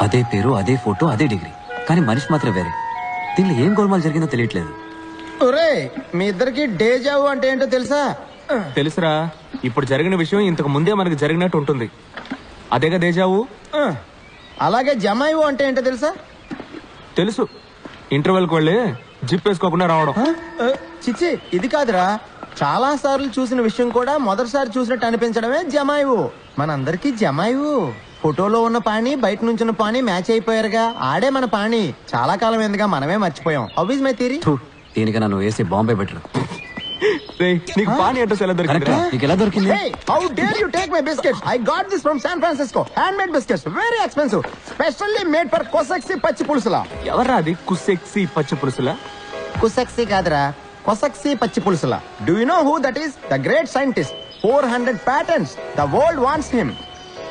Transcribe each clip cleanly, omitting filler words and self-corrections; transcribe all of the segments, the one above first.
అదే పేరు, అదే ఫోటో, అదే డిగ్రీ, కానీ మనిషి మాత్రం వేరే. దీనిలో ఏం గోల్మాల్ జరిగిందో తెలియట్లేదు. ఒరే, మీ ఇద్దరికి డేజావు అంటే ఏంటో తెలుసా? తెలుసురా. ఇప్పుడు జరిగిన విషయం ఇంతకు ముందే మనకి జరిగినట్టు ఉంటుంది. అదేగా డేజావు. అలాగే జమాయివు అంటే ఏంటో తెలుసా? తెలుసు. ఇంటర్వెల్కి వెళ్ళి జిప్ వేసుకోకుండా రావడం. చిచ్చి, ఇది కాదురా. చాలా సార్లు చూసిన విషయం కూడా మొదటిసారి చూసినట్టు అనిపించడమే జమాయివు. మనందరికీ జమాయివు. ఫోటోలో ఉన్న పాణి, బయట నుంచి ఉన్న పాణి మ్యాచ్ అయిపోయారుగా. ఆడే మన పాణి. చాలా కాలం ఎందుగా మనమే మర్చిపోయాం. How is my theory? దీనికన్నా నువ్వు వేసి బాంబే బెటర్. నీకు పాణి అడ్రస్ ఎలా దొరికింది? నీకు ఎలా దొరికింది? How dare you take my biscuits? I got this from San Francisco. Handmade biscuits, very expensive, specially made for Kosaksi పచ్చి పులుసులా. ఎవర్రా అది? కుసెక్సి పచ్చి పులుసులా? కుసెక్సి కాదురా, కొసక్సి పచ్చి పులుసులా. Do you know who that is? The great scientist. 400 patents. The world wants him.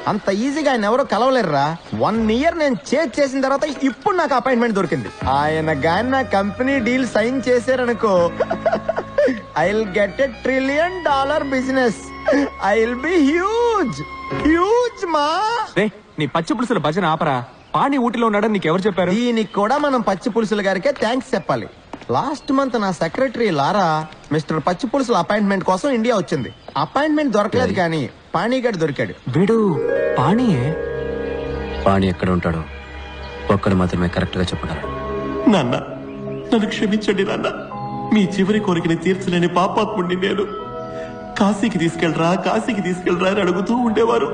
అంత ఈజీగా ఆయన ఎవరో కలవలేరురా. 1 year నేను చేసిన తర్వాత ఇప్పుడు నాకు అపాయింట్మెంట్ దొరికింది. ఆయన గాని నా కంపెనీ డీల్ సైన్ చేశారనుకో, I'll get $1 trillion business. I'll be huge. Huge మా. నీ పచ్చి పులుసుల భజన ఆపరా. పాణి ఊటిలో ఉన్నాడని నీకెవరు చెప్పారు? దీనికి కూడా మనం పచ్చి పులుసుల గారికే థ్యాంక్స్ చెప్పాలి. లాస్ట్ మంత్ నా సెక్రటరీ లారా మిస్టర్ పచ్చి పులుసుల అపాయింట్మెంట్ కోసం ఇండియా వచ్చింది. అపాయింట్మెంట్ దొరకలేదు కానీ పాణిగాడు దొరికాడు. వీడు పాణియే. పాణి ఎక్కడ ఉంటాడో ఒక్కడు మాత్రమే కరెక్ట్ గా చెప్పగలడు. నాన్న, నన్ను క్షమించండి నాన్న. మీ చివరి కోరికని తీర్చలేని పాపాత్ముడిని నేను. కాశీకి తీసుకెళ్ళరా అని అడుగుతూ ఉండేవారు.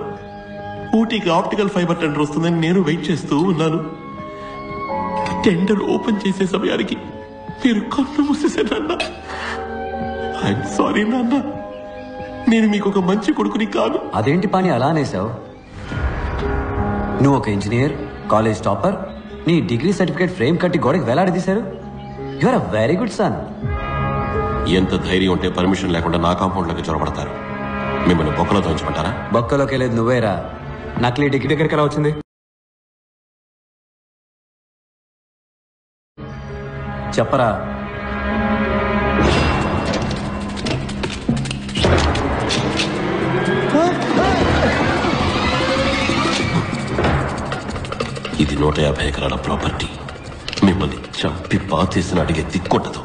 ఊటీకి ఆప్టికల్ ఫైబర్ టెండర్ వస్తుందని నేను వెయిట్ చేస్తూ ఉన్నాను. టెండర్ ఓపెన్ చేసే సమయానికి మీరు కన్ను మూసేశారన్న. ఐఎమ్ సారీ నాన్న. నేను మీకు ఒక మంచి కొడుకుని కాదు. అదేంటి పాణి అలా అనేసావు? నువ్వు ఒక ఇంజనీర్, కాలేజ్ టాపర్, నీ డిగ్రీ సర్టిఫికేట్ ఫ్రేమ్ కట్టి గోడకి వేలాడదీశారు. You are a very good son. ఎంత ధైర్యం ఉంటే పర్మిషన్ లేకుండా నా కాంపౌండ్ లోకి చొరబడతారు? మిమ్మల్ని బొక్కలో తోంచమంటారా? బొక్కలోకి లేదు, నువ్వేరా. నకిలీ డిగ్రీ దగ్గరికి ఎలా వచ్చింది? చెప్పరా. ఇది 150 ఎకరాల ప్రాపర్టీ. మిమ్మల్ని చంపి పాతేసిన అడిగే దిక్కొట్టదు.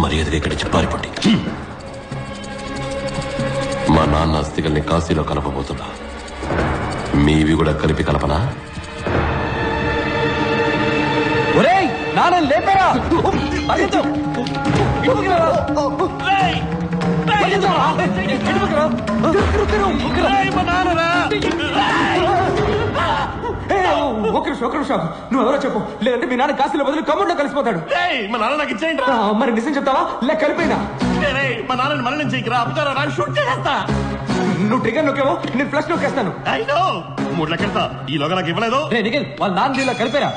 మర్యాదగా ఇక్కడి నుంచి పారిపోండి. మా నాన్న అస్థికల్ని కాశీలో కలపబోతున్నా. మీవి కూడా కలిపి కలపనా? ఒరేయ్, నాన్న లేపరా. ఒక నిమిషం నువ్వెవరో చెప్పు, లేదంటే మీ నాన్న కాశీలో బదులు కమ్ముడిలో కలిసిపోతాడు. మా నాన్న నాకు ఇచ్చేయండి. మరి నిజం చెప్తావా లేక కలిపోయినా? మా నాన్నని మరణం చేయకరా, అప్పుతారా, షూట్ చేస్తా. నువ్వు ట్రిగర్ నొక్కేవో నేను ఫ్లష్ నొక్కేస్తాను. 3 లెక్కలతా ఈలోగా నాకు ఇవ్వలేదు. నిఖిల్, వాళ్ళ నాన్న దీనిలో కలిపారా?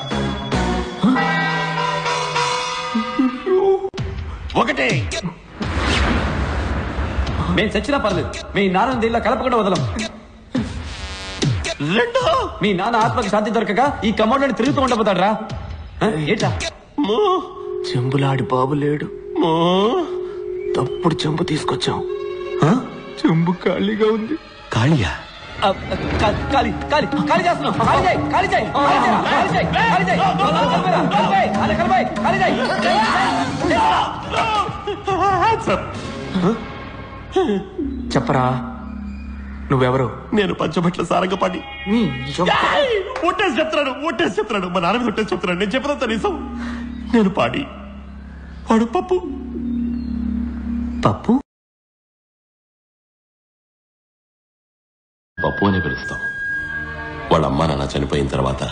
ఒకటి, మేము చచ్చినా పర్లేదు, మీ నాన్న దీనిలో కలపకుండా వదలం. 2, మీ నాన్న ఆత్మకి శాంతి దొరకగా ఈ కమౌండ్ తిరుగుతూ ఉండబోతాడు రా. ఏంటా? చెంబులాడి బాబు లేడు. తప్పుడు చెంబు తీసుకొచ్చాం. చెంబు ఖాళీగా ఉంది. ఖాళీయా? ఖాళీ చేస్తున్నాం. చెప్పరా, నువ్వెవరు? నేను పంచబట్ల సారంగపాణి. ఒట్టేసి చెప్తున్నాడు. మా నాన్న ఒట్టేసి చెప్తున్నాడు. నేను చెప్పదంతా నిజం. నేను పాడి, వాడు పప్పు. పప్పు అని పిలుస్తాం. వాళ్ళ అమ్మా నాన్న చనిపోయిన తర్వాత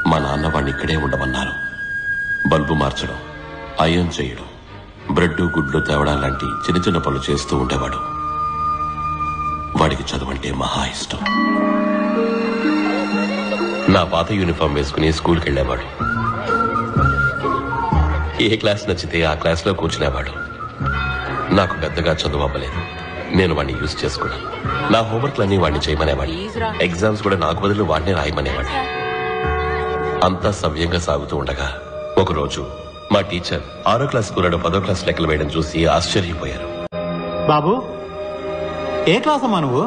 మా నాన్న వాడిని ఇక్కడే ఉండమన్నారు. బల్బు మార్చడం, అయం చేయడం, బ్రెడ్ గుడ్లు తేవడం లాంటి చిన్న చిన్న పనులు చేస్తూ ఉండేవాడు. వాడికి చదువంటే మహా ఇష్టం. నా పాత యూనిఫామ్ వేసుకుని స్కూల్కి వెళ్ళేవాడు. ఏ క్లాస్ నచ్చితే ఆ క్లాస్లో కూర్చునేవాడు. నాకు పెద్దగా చదువు అవ్వలేదు. నేను వాడిని యూజ్ చేసుకున్నాను. నా హోంవర్క్లన్నీ వాడిని చేయమనేవాడిని. ఎగ్జామ్స్ కూడా నాకు బదులు వాడిని రాయమనేవాడిని. అంతా సవ్యంగా సాగుతూ ఉండగా ఒకరోజు మా టీచర్ 6వ క్లాస్ కూరడు 10వ క్లాస్ లెక్కలు వేయడం చూసి ఆశ్చర్యపోయారు. బాబు, ఏ క్లాస్ అమ్మా నువ్వు?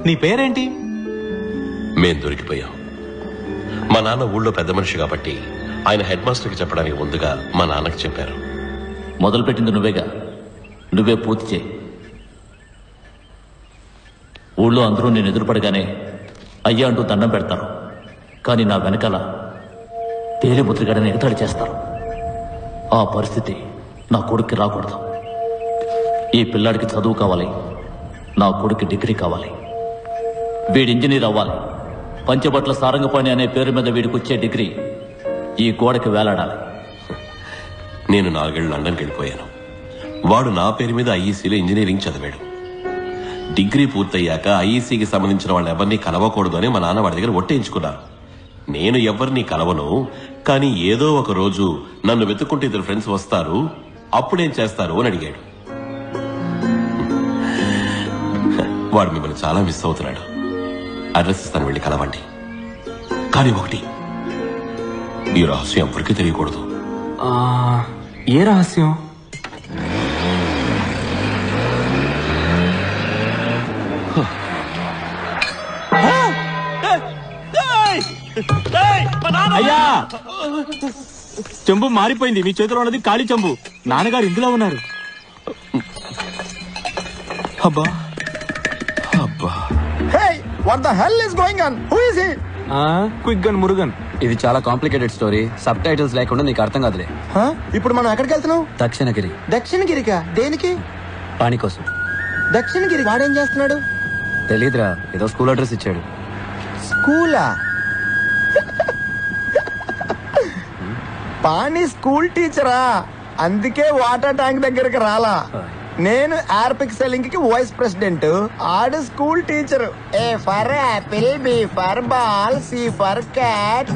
నీ పేరేంటి? మేం దొరికిపోయాం. మా నాన్న ఊళ్ళో పెద్ద మనిషి కాబట్టి ఆయన హెడ్ మాస్టర్కి చెప్పడానికి ముందుగా మా నాన్నకి చెప్పారు. మొదలుపెట్టింది నువ్వేగా, నువ్వే పూర్తి చేయి. ఊళ్ళో అందరూ నేను ఎదురుపడగానే అయ్యా అంటూ దండం పెడతారు, కానీ నా వెనకాల తేలిముద్రిగాడని ఎగతాళి చేస్తారు. ఆ పరిస్థితి నా కొడుక్కి రాకూడదు. ఈ పిల్లాడికి చదువు కావాలి, నా కొడుక్కి డిగ్రీ కావాలి. వీడి ఇంజనీర్ అవ్వాలి. పంచబట్ల సారంగపాణి అనే పేరు మీద వీడికి వచ్చే డిగ్రీ ఈ గోడకి వేలాడాలి. నేను 4 ఏళ్ళు లండన్కి వెళ్ళిపోయాను. వాడు నా పేరు మీద ఐఈసీలో ఇంజనీరింగ్ చదివాడు. డిగ్రీ పూర్తయ్యాక ఐఈసీకి సంబంధించిన వాళ్ళు ఎవరిని కలవకూడదు అని మా నాన్న వాడి దగ్గర ఒట్టేయించుకున్నారు. నేను ఎవరిని కలవను, కానీ ఏదో ఒక రోజు నన్ను వెతుక్కుంటే 2 ఫ్రెండ్స్ వస్తారు, అప్పుడేం చేస్తారు అని అడిగాడు. వాడు మిమ్మల్ని చాలా మిస్ అవుతున్నాడు. అడ్రస్ ఇస్తాను, వెళ్ళి కలవండి. కానీ ఒకటి, ఈ రహస్యం ఎవరికి తెలియకూడదు. ఏ రహస్యం? అయ్యా, చెంబు మారిపోయింది. మీ చేతిలో ఉన్నది ఖాళీ చెంబు. నాన్నగారు ఇందులో ఉన్నారు. అబ్బా అబ్బా, Hey, what the hell is going on? Who is he? Quick gun Murugan. ఇది చాలా కాంప్లికేటెడ్ స్టోరీ. సబ్ టైటిల్స్ లేకుండా నీకు అర్థం కాదులే. ఇప్పుడు మనం ఎక్కడికి వెళ్తున్నాం? దక్షిణగిరి. దక్షిణగిరికా? దేనికి? పాని కోసం. దక్షిణగిరి వాడేం చేస్తున్నాడు? తెలీదురా, ఏదో స్కూల్ అడ్రస్ ఇచ్చాడు. స్కూలా? పాని స్కూల్ టీచరా? అందుకే వాటర్ ట్యాంక్ దగ్గరికి రాలా. నేను ఆర్పిక్ సెల్లింగ్ కి వైస్ ప్రెసిడెంట్, ఆడు school teacher. A for apple, B for ball, C for cat,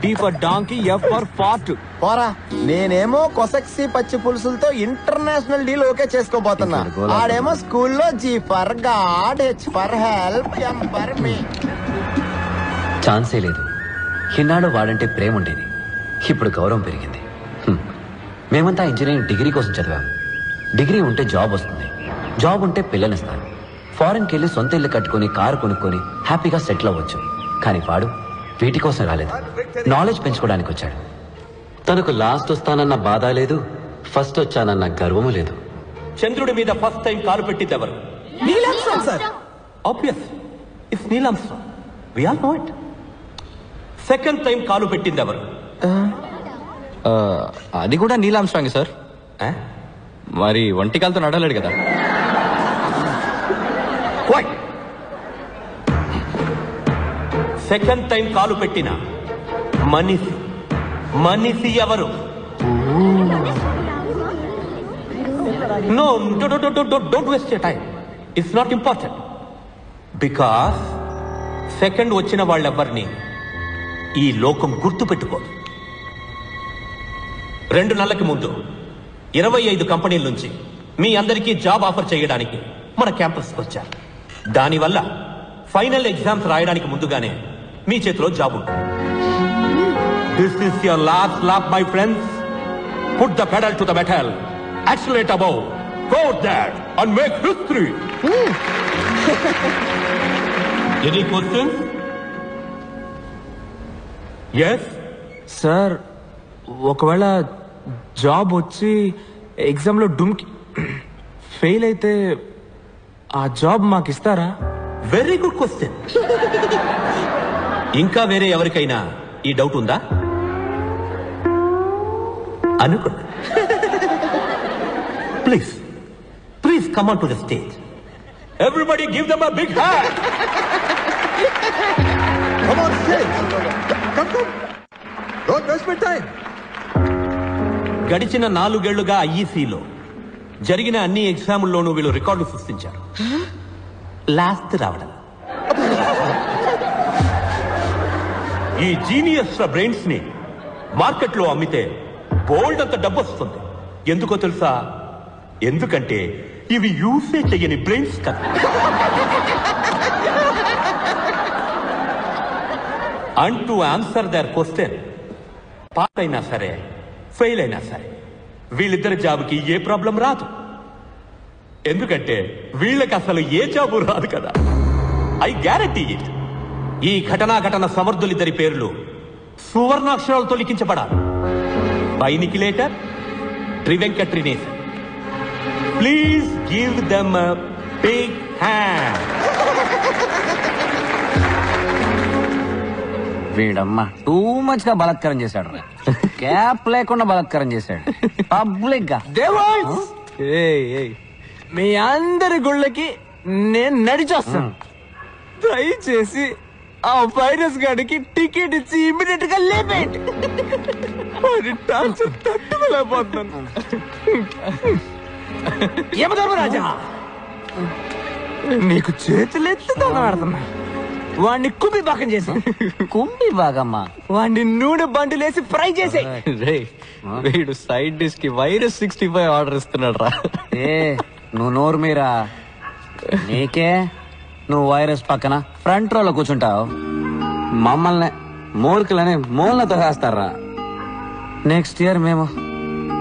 D for donkey, F for fart. పోరా. నేనేమో కొసక్సి పచ్చి పులుసులతో ఇంటర్నేషనల్ డీల్ ఓకే చేసుకోబోతున్నా. ఆడేమో స్కూల్లో G for God, H for help, M for me. ఛాన్సే లేదు. ఇన్నాడు వాడంటే ప్రేమ ఉండేది, ఇప్పుడు గౌరవం పెరిగింది. మేమంతా ఇంజనీరింగ్ డిగ్రీ కోసం చదివాము. డిగ్రీ ఉంటే జాబ్ వస్తుంది, జాబ్ ఉంటే పిల్లనిస్తాను. ఫారెన్కి వెళ్ళి సొంత ఇల్లు కట్టుకుని కారు కొనుక్కొని హ్యాపీగా సెటిల్ అవ్వచ్చు. కానీ వాడు వీటి కోసం రాలేదు, నాలెడ్జ్ పెంచుకోవడానికి వచ్చాడు. తనకు లాస్ట్ వస్తానన్న బాధ లేదు, ఫస్ట్ వచ్చానన్న గర్వము లేదు. చంద్రుడి మీద ఫస్ట్ టైం కాలు పెట్టింది ఎవరు? Obvious, it's Neil Armstrong. We all know it. Second time కాలు పెట్టింది ఎవరు? అది కూడా నీల్ ఆర్మ్స్ట్రాంగ్ సార్. మరి ఒంటికాలతో నడవలేడు కదా. సెకండ్ టైం కాలు పెట్టిన మనిషి ఎవరు? No, don't waste your time. It's not important. Because second వచ్చిన వాళ్ళెవ్వరిని ఈ లోకం గుర్తు పెట్టుకోదు. 2 నెలలకి ముందు 25 కంపెనీల నుంచి మీ అందరికీ జాబ్ ఆఫర్ చేయడానికి మన క్యాంపస్కి వచ్చారు. దానివల్ల ఫైనల్ ఎగ్జామ్స్ రాయడానికి ముందుగానే మీ చేతిలో జాబ్ ఉంటుంది. This is your last lap my friends. Put the pedal to the metal, accelerate above, go that and make history. Any questions? Yes sir, ఒకవేళ జాబ్ వచ్చి ఎగ్జామ్లో డుమ్కి ఫెయిల్ అయితే ఆ జాబ్ మాకు ఇస్తారా? Very good question. ఇంకా వేరే ఎవరికైనా ఈ డౌట్ ఉందా? అనుకున్నా. Please come on to the stage. Everybody give them a big hand. Come on stage. Come. Don't waste my time. గడిచిన 4 ఏళ్లుగా ఐఈసీలో జరిగిన అన్ని ఎగ్జాముల్లోనూ వీళ్ళు రికార్డు సృష్టించారు. లాస్ట్ రావడం. ఈ జీనియస్ బ్రెయిన్స్ ని మార్కెట్ లో అమ్మితే బోల్డ్ అంత డబ్బు వస్తుంది. ఎందుకో తెలుసా? ఎందుకంటే ఇవి యూసే చెయ్యని బ్రెయిన్స్ కదా. And to answer their question, pass అయినా సరే ఫెయిల్ అయినా సరే వీళ్ళిద్దరి జాబ్కి ఏ ప్రాబ్లం రాదు. ఎందుకంటే వీళ్ళకి అసలు ఏ జాబు రాదు కదా. I guarantee it. ఈ ఘటన సమర్థులిద్దరి పేర్లు సువర్ణాక్షరాలతో లిఖించబడాలి. బైనికిలేటర్ ట్రివెంకట్రినేషన్. Please give them big hand. వీడమ్మ టూ మచ్ గా బలత్కారం చేశాడు. క్యాప్ లేకుండా బలత్కారం చేశాడు పబ్లిక్ గా. మీ అందరి గుళ్ళకి నేను నడిచొస్తాను. దయచేసి ఆ వైరస్ గాడికి టికెట్ ఇచ్చి ఇమీడియట్ గా లేపేయండి. తట్టుకోలేకపోతున్నాను. యమధర్మరాజా, నీకు చేతులెత్తి దండపెడుతున్నా. వాడిని కుంభి భాగం చేసి కుంభి భాగమ్మా వాడిని నూనె బండిలేసి ఫ్రై చేసి. వీడు సైడ్ డిష్ కి వైరస్ 65 ఆర్డర్ ఇస్తున్నాడు రా. నువ్వు నోరు మీరా. నీకే నువ్వు వైరస్ పక్కన ఫ్రంట్ రోలో కూర్చుంటావు. మమ్మల్ని మూర్ఖులని మూలతో వేస్తారా. నెక్స్ట్ ఇయర్ మేము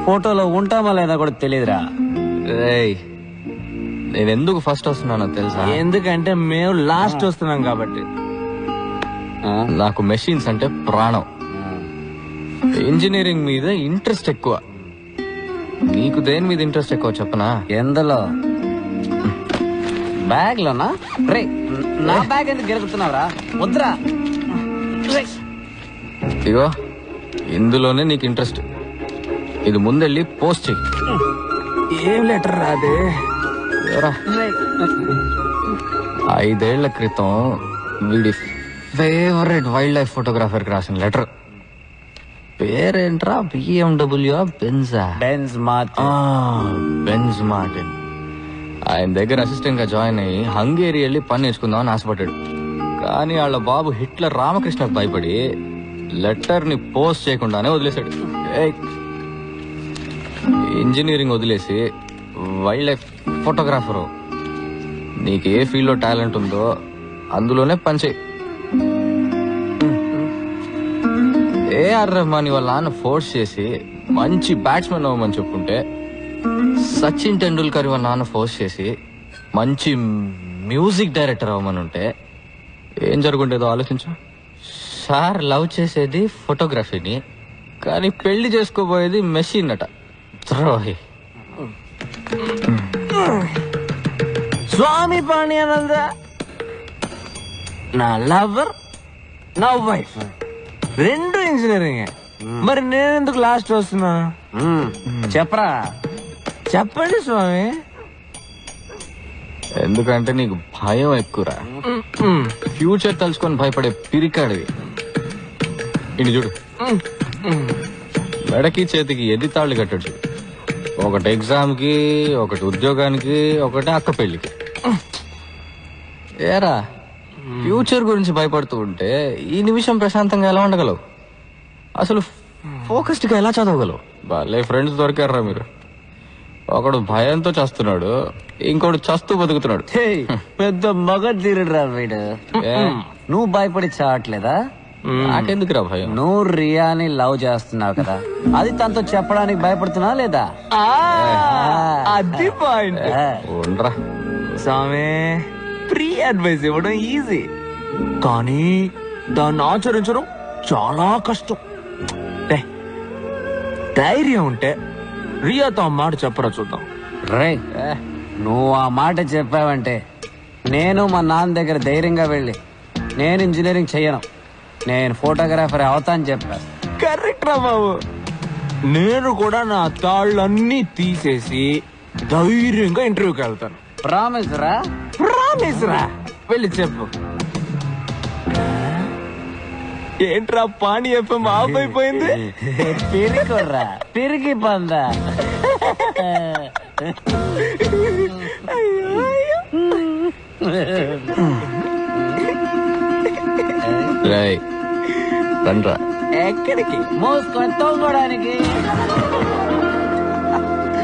ఫోటోలో ఉంటామా లేదా కూడా తెలియదురా. నేను ఎందుకు ఫస్ట్ వస్తున్నానో తెలుసా? ఎందుకంటే మేము లాస్ట్ వస్తున్నాం కాబట్టి. నాకు మెషిన్స్ అంటే ప్రాణం. ఇంజనీరింగ్ మీద ఇంట్రెస్ట్ ఎక్కువ. నీకు దేని మీద ఇంట్రెస్ట్ ఎక్కువ చెప్పనా? ఎందులో? బ్యాగ్ లోనా? రే నా బ్యాగ్ ఎందుకు గెలుగుతున్నావురా? వద్దురా. ఇగో ఇందులోనే నీకు ఇంట్రెస్ట్. ఇది ముందెళ్ళి పోస్ట్ చెయ్యి. ఏం లెటర్ రాదే? 5 ఏళ్ల క్రితం వీడి ఫేవరెట్ వైల్డ్ లైఫ్ ఫోటోగ్రాఫర్ కి రాసిన లెటర్. పేరేంట్రా? BMW బెంజా? Benz Martin. ఆయన దగ్గర అసిస్టెంట్ గా జాయిన్ అయ్యి హంగేరి వెళ్ళి పని నేర్చుకుందామని ఆశపడ్డాడు. కానీ వాళ్ళ బాబు హిట్లర్ రామకృష్ణకు భయపడి లెటర్ ని పోస్ట్ చేయకుండానే వదిలేశాడు. ఇంజనీరింగ్ వదిలేసి వైల్డ్ లైఫ్ ఫోటోగ్రాఫరు. నీకు ఏ ఫీల్డ్ లో టాలెంట్ ఉందో అందులోనే పనిచేయి. ఏఆర్ రెహమాన్ వాళ్ళ నాన్న ఫోర్స్ చేసి మంచి బ్యాట్స్మెన్ అవ్వమని చెప్పుంటే, సచిన్ టెండూల్కర్ వాళ్ళ నాన్న ఫోర్స్ చేసి మంచి మ్యూజిక్ డైరెక్టర్ అవ్వమని ఉంటే ఏం జరుగుండేదో ఆలోచించు. సార్ లవ్ చేసేది ఫోటోగ్రఫీని, కానీ పెళ్లి చేసుకోబోయేది మెషిన్ అట. ద్రోహి. స్వామి పాణ్యానంద నా లవర్, నా వైఫ్ రెండు ఇంజనీరింగ్. మరి నేనెందుకు లాస్ట్ వస్తున్నా? చెప్పరా. చెప్పండి స్వామి. ఎందుకంటే నీకు భయం ఎక్కువరా. ఫ్యూచర్ తలుచుకొని భయపడే పిరికాడివి. ఇటు చూడు, మెడకి చేతికి ఎది తాళ్ళు కట్టాడు చూడు. ఒకటి ఎగ్జామ్ కి, ఒకటి ఉద్యోగానికి, ఒకటి అక్క పెళ్లికి. ఏరా ఫ్యూచర్ గురించి భయపడుతూ ఉంటే ఈ నిమిషం ప్రశాంతంగా ఎలా ఉండగలవు? అసలు ఫోకస్డ్ గా ఎలా చదవగలవు? వాళ్ళే ఫ్రెండ్స్ దొరికారా మీరు. ఒకడు భయంతో చస్తున్నాడు, ఇంకోడు చస్తూ బతుకుతున్నాడు. పెద్ద మగ తీరుడురా వీడు. నువ్వు భయపడి చావట్లేదా? నాకెందుకురా భయం? నువ్వు రియాని లవ్ చేస్తున్నావు కదా, అది తనతో చెప్పడానికి భయపడుతున్నావు లేదా? అది పాయింట్. ఉండరా స్వామి, ఫ్రీ అడ్వైస్ ఇవ్వడం ఈజీ, కానీ దాన్ని ఆచరించడం చాలా కష్టం. ధైర్యం ఉంటే రియాతో ఆ మాట చెప్పరా చూద్దాం. రే నువ్వు ఆ మాట చెప్పావంటే నేను మా నాన్న దగ్గర ధైర్యంగా వెళ్ళి నేను ఇంజనీరింగ్ చెయ్యను, నేను ఫోటోగ్రాఫర్ అవుతాను చెప్పా. కరెక్ట్ రా బాబు. నేను కూడా నా తాళ్ళన్నీ తీసేసి ధైర్యంగా ఇంటర్వ్యూకి వెళ్తాను. ప్రామిస్ రా? ప్రామిస్ రా. వెళ్ళి చెప్పు. ఏంట్రా పాణి ఎఫ్ఎం ఆఫ్ అయిపోయింది? పెరిగిరా, పెరిగి పందా. రండ్రా. ఎక్కడికి? మోసుకొని తోగడానికి.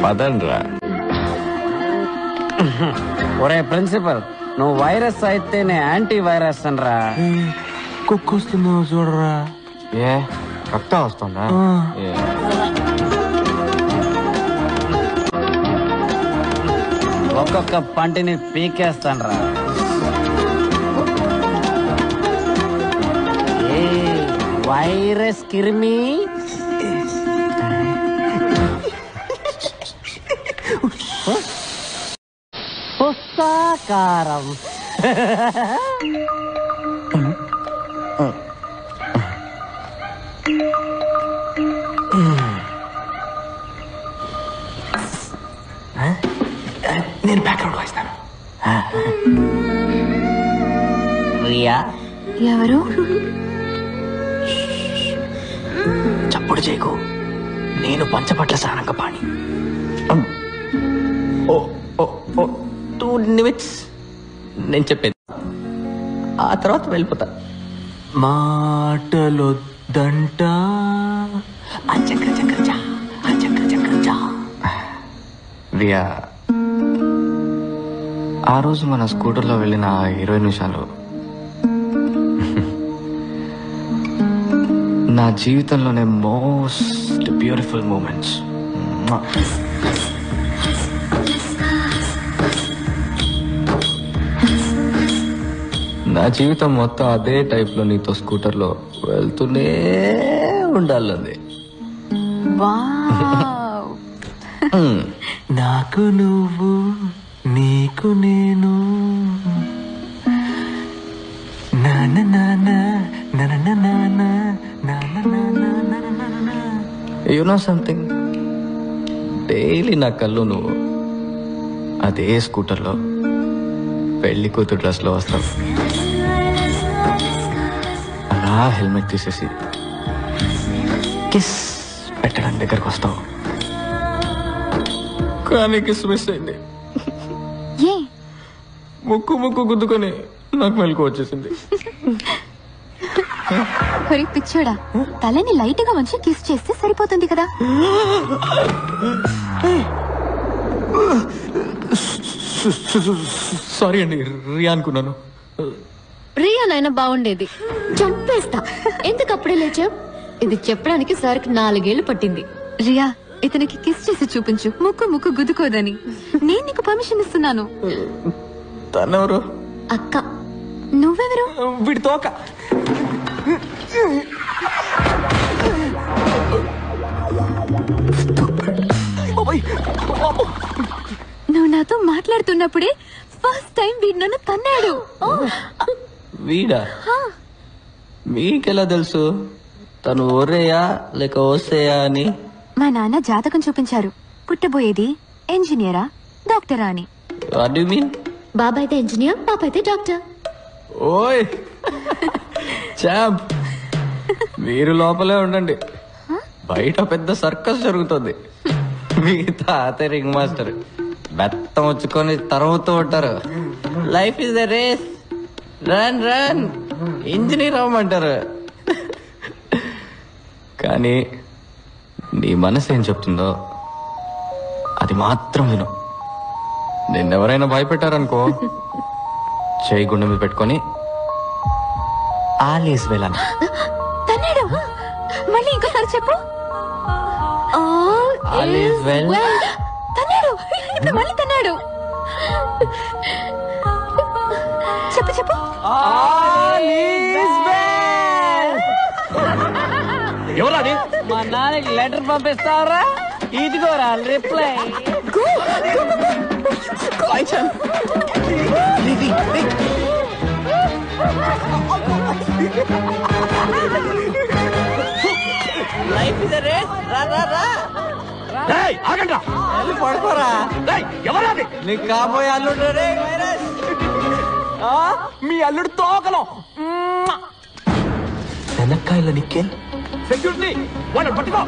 పదండ్రా. ఒరే ప్రిన్సిపల్, నువ్వు వైరస్ అయితే నేను యాంటీ వైరస్ అనరా. కుక్కొస్తుందో చూడరా. ఏ రక్తం వస్తుందా? ఒక్కొక్క పంటిని పీకేస్తానరా. వైరస్ కిర్మి పుస్తకారం. నేను బ్యాక్గ్రౌండ్ వాయిస్తాను. రియా ఎవరు? చప్పుడు చేయకు, నేను పంచపట్ల సారంగపాణి. 2 నిమిట్స్ నేను చెప్పేది, ఆ తర్వాత వెళ్ళిపోతా. మాటలొద్దంట రియా, ఆ రోజు మన స్కూటర్లో వెళ్ళిన 20 నిమిషాలు నా జీవితంలోనే మోస్ట్ బ్యూటిఫుల్ మూమెంట్స్. నా జీవితం మొత్తం అదే టైప్లో నీతో స్కూటర్లో వెళ్తూనే ఉండాలంది. నాకు నువ్వు, నీకు నేను. యు నో సంథింగ్, డైలీ నా కళ్ళు నువ్వు అదే స్కూటర్లో పెళ్లి కూతురు డ్రెస్లో వస్తావు. అలా హెల్మెట్ తీసేసి కిస్ పెట్టడం దగ్గరకు వస్తావు. కానీ కిస్ మిస్ అయింది. ముక్కు గుద్దుకొని నాకు మెలకు వచ్చేసింది. పిచ్చోడా, తలని లైట్ గా వంచి కిస్ చేస్తే సరిపోతుంది కదా. సారీ అండి, రియా అనుకున్నాను. రియానైనా బాగుండేది. చంపేస్తా. ఎందుకు అప్పుడే లేచావు? ఇది చెప్పడానికి సార్కి 4 ఏళ్లు పట్టింది. రియా, ఇతనికి కిస్ చేసి చూపించు, ముక్కు గుద్దుకోదని. నేను నీకు పర్మిషన్ ఇస్తున్నాను. తనెవరు? అక్క. నువ్వెవరు? వీడి తోక. నువ్వు నాతో మాట్లాడుతున్నప్పుడే ఫస్ట్ టైం వీడు నన్ను తన్నాడు. వీడా? మీకెలా తెలుసు తను ఓరేయా లేక ఓసేయా అని? మా నాన్న జాతకం చూపించారు. పుట్టబోయేది ఇంజనీరా డాక్టరా అని. What do you mean? బాబాయ్ అయితే ఇంజనీర్, పాప అయితే డాక్టర్. ఓయ్ చాంప్, మీరు లోపలే ఉండండి, బయట పెద్ద సర్కస్ జరుగుతుంది. మీ తాత రింగ్ మాస్టర్ బెత్తం వచ్చుకొని తరుముతూ ఉంటారు. Life is the race, run run, engineer అవ్వమంటారు. కానీ నీ మనసు ఏం చెప్తుందో అది మాత్రం విను. నిన్నెవరైనా భయపెట్టారనుకో, చేయి గుండె మీద పెట్టుకొని ఆలీస్ వెళ్ళాను. తన్నాడు. మళ్ళీ ఇంకోసారి చెప్పు. All is well. తన్నాడు. ఇప్పుడు మళ్ళీ తన్నాడు. చెప్పు. ఎవరాది? మా నాన్నకి లెటర్ పంపిస్తావరా? ఇదిగోరా reply. Life is a race. పడుకోరా. ఎవరాది? నీకు కాబోయే అల్లుడు. మీ అల్లుడు తోకలో శనక్కాయల నిక్కెల్. సెక్యూరిటీ వాళ్ళని పట్టుకో.